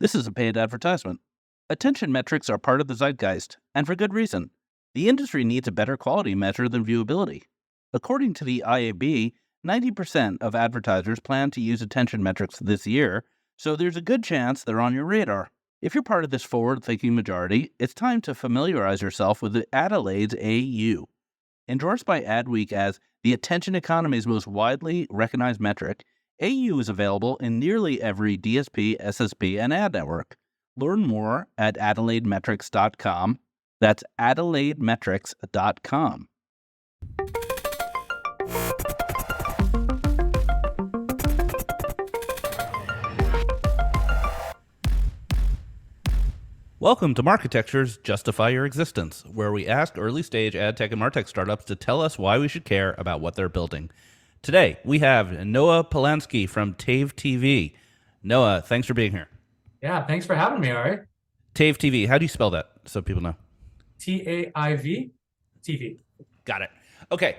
This is a paid advertisement. Attention metrics are part of the zeitgeist, and for good reason. The industry needs a better quality measure than viewability. According to the IAB, 90% of advertisers plan to use attention metrics this year, so there's a good chance they're on your radar. If you're part of this forward-thinking majority, it's time to familiarize yourself with the Adelaide's AU. Endorsed by Adweek as the attention economy's most widely recognized metric, AU is available in nearly every DSP, SSP, and ad network. Learn more at AdelaideMetrics.com. That's AdelaideMetrics.com. Welcome to Marketecture's Justify Your Existence, where we ask early-stage ad tech and martech startups to tell us why we should care about what they're building. Today, we have Noah Palansky from Tave TV. Noah, thanks for being here. Yeah, thanks for having me, Ari. Tave TV, how do you spell that so people know? T-A-I-V, TV. Got it. Okay,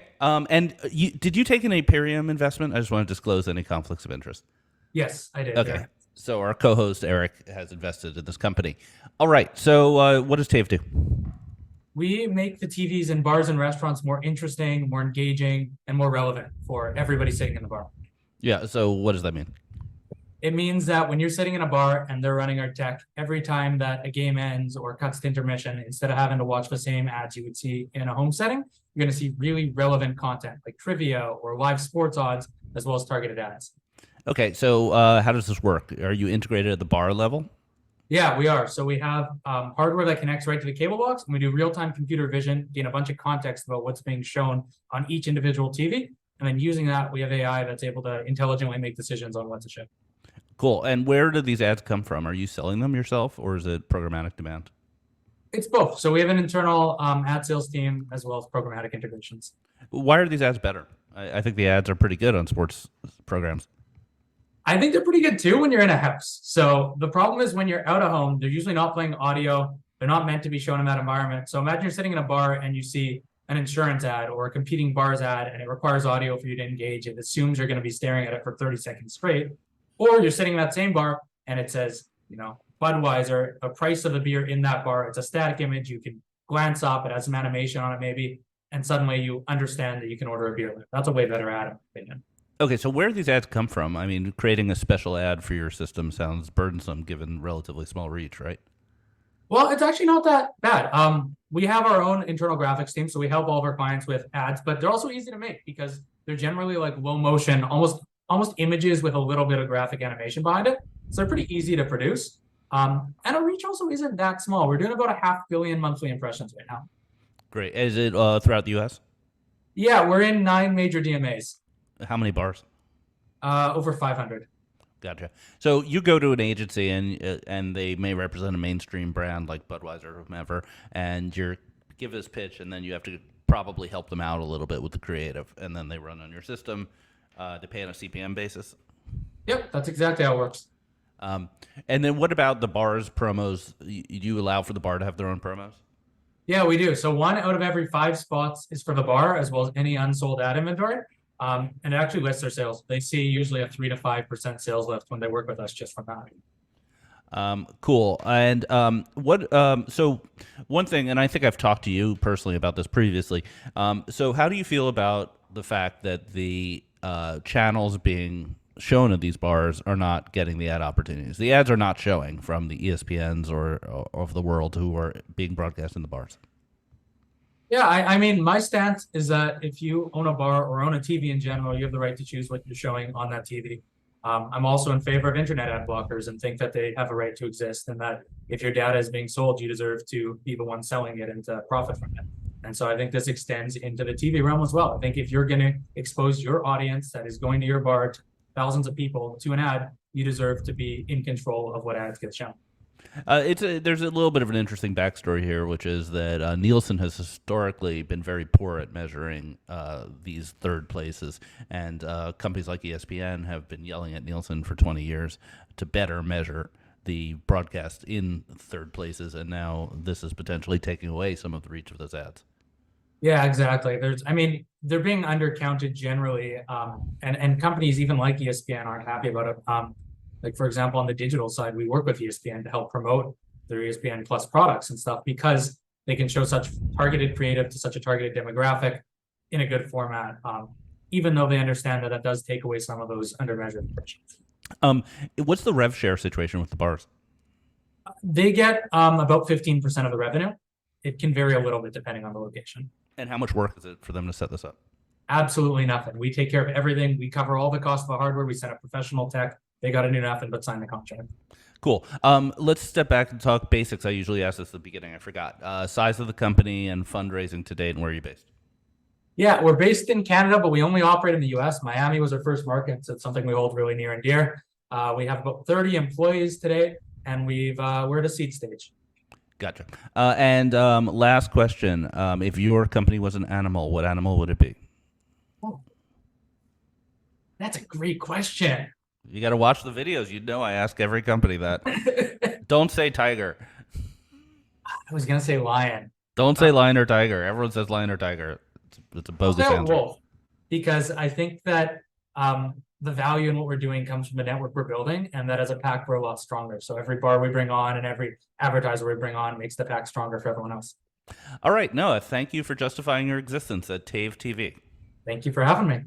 did you take an Aperium investment? I just want to disclose any conflicts of interest. Yes, I did. Okay, yeah. So our co-host, Eric, has invested in this company. All right, so what does Tave do? We make the TVs in bars and restaurants more interesting, more engaging, and more relevant for everybody sitting in the bar. Yeah, so what does that mean? It means that when you're sitting in a bar and they're running our tech, every time that a game ends or cuts to intermission, instead of having to watch the same ads you would see in a home setting, you're going to see really relevant content like trivia or live sports odds, as well as targeted ads. Okay, so how does this work? Are you integrated at the bar level? Yeah, we are. So we have hardware that connects right to the cable box, and we do real-time computer vision, gain a bunch of context about what's being shown on each individual TV. And then using that, we have AI that's able to intelligently make decisions on what to show. Cool. And where do these ads come from? Are you selling them yourself, or is it programmatic demand? It's both. So we have an internal ad sales team as well as programmatic integrations. Why are these ads better? I think the ads are pretty good on sports programs. I think they're pretty good too when you're in a house. So the problem is when you're out of home, they're usually not playing audio. They're not meant to be shown in that environment. So imagine you're sitting in a bar and you see an insurance ad or a competing bars ad, and it requires audio for you to engage. It assumes you're going to be staring at it for 30 seconds straight. Or you're sitting in that same bar and it says, Budweiser, the price of the beer in that bar. It's a static image. You can glance up. It has some animation on it maybe. And suddenly you understand that you can order a beer there. That's a way better ad, in my opinion. Okay, so where do these ads come from? I mean, creating a special ad for your system sounds burdensome given relatively small reach, right? Well, it's actually not that bad. We have our own internal graphics team, so we help all of our clients with ads, but they're also easy to make because they're generally like low motion, almost images with a little bit of graphic animation behind it. So they're pretty easy to produce. And our reach also isn't that small. We're doing about 500 million monthly impressions right now. Great. Is it throughout the U.S.? Yeah, we're in 9 major DMAs. How many bars? Over 500. Gotcha. So you go to an agency and they may represent a mainstream brand like Budweiser or whomever, and you give this pitch, and then you have to probably help them out a little bit with the creative, and then they run on your system. They pay on a CPM basis. Yep, that's exactly how it works. And then what about the bar's promos? Do you allow for the bar to have their own promos? Yeah, we do. So 1 out of every 5 spots is for the bar, as well as any unsold ad inventory. And it actually lifts their sales. They see usually a 3 to 5% sales lift when they work with us just from that. Cool. And so one thing, and I think I've talked to you personally about this previously. So how do you feel about the fact that the channels being shown at these bars are not getting the ad opportunities? The ads are not showing from the ESPNs or of the world who are being broadcast in the bars. Yeah, I mean, my stance is that if you own a bar or own a TV in general, you have the right to choose what you're showing on that TV. I'm also in favor of internet ad blockers and think that they have a right to exist, and that if your data is being sold, you deserve to be the one selling it and to profit from it. And so I think this extends into the TV realm as well. I think if you're going to expose your audience that is going to your bar, thousands of people, to an ad, you deserve to be in control of what ads get shown. There's a little bit of an interesting backstory here, which is that Nielsen has historically been very poor at measuring these third places, and companies like ESPN have been yelling at Nielsen for 20 years to better measure the broadcast in third places, and now this is potentially taking away some of the reach of those ads. Yeah, exactly. They're being undercounted generally, and companies even like ESPN aren't happy about it. Like, for example, on the digital side, we work with ESPN to help promote their ESPN Plus products and stuff because they can show such targeted creative to such a targeted demographic in a good format, even though they understand that that does take away some of those undermeasured impressions. What's the rev share situation with the bars? They get about 15% of the revenue. It can vary a little bit depending on the location. And how much work is it for them to set this up? Absolutely nothing. We take care of everything. We cover all the cost of the hardware. We set up professional tech. They got to do nothing but sign the contract. Cool. Let's step back and talk basics. I usually ask this at the beginning. I forgot. Size of the company and fundraising to date, and where are you based? Yeah, we're based in Canada, but we only operate in the US. Miami was our first market, so it's something we hold really near and dear. We have about 30 employees today, and we're at a seed stage. Gotcha. And last question. If your company was an animal, what animal would it be? Oh, that's a great question. You got to watch the videos. You know I ask every company that. Don't say tiger. I was going to say lion. Don't say lion or tiger. Everyone says lion or tiger. It's a bogus answer. Wolf, because I think that the value in what we're doing comes from the network we're building, and that as a pack, we're a lot stronger. So every bar we bring on and every advertiser we bring on makes the pack stronger for everyone else. All right, Noah, thank you for justifying your existence at TAVE TV. Thank you for having me.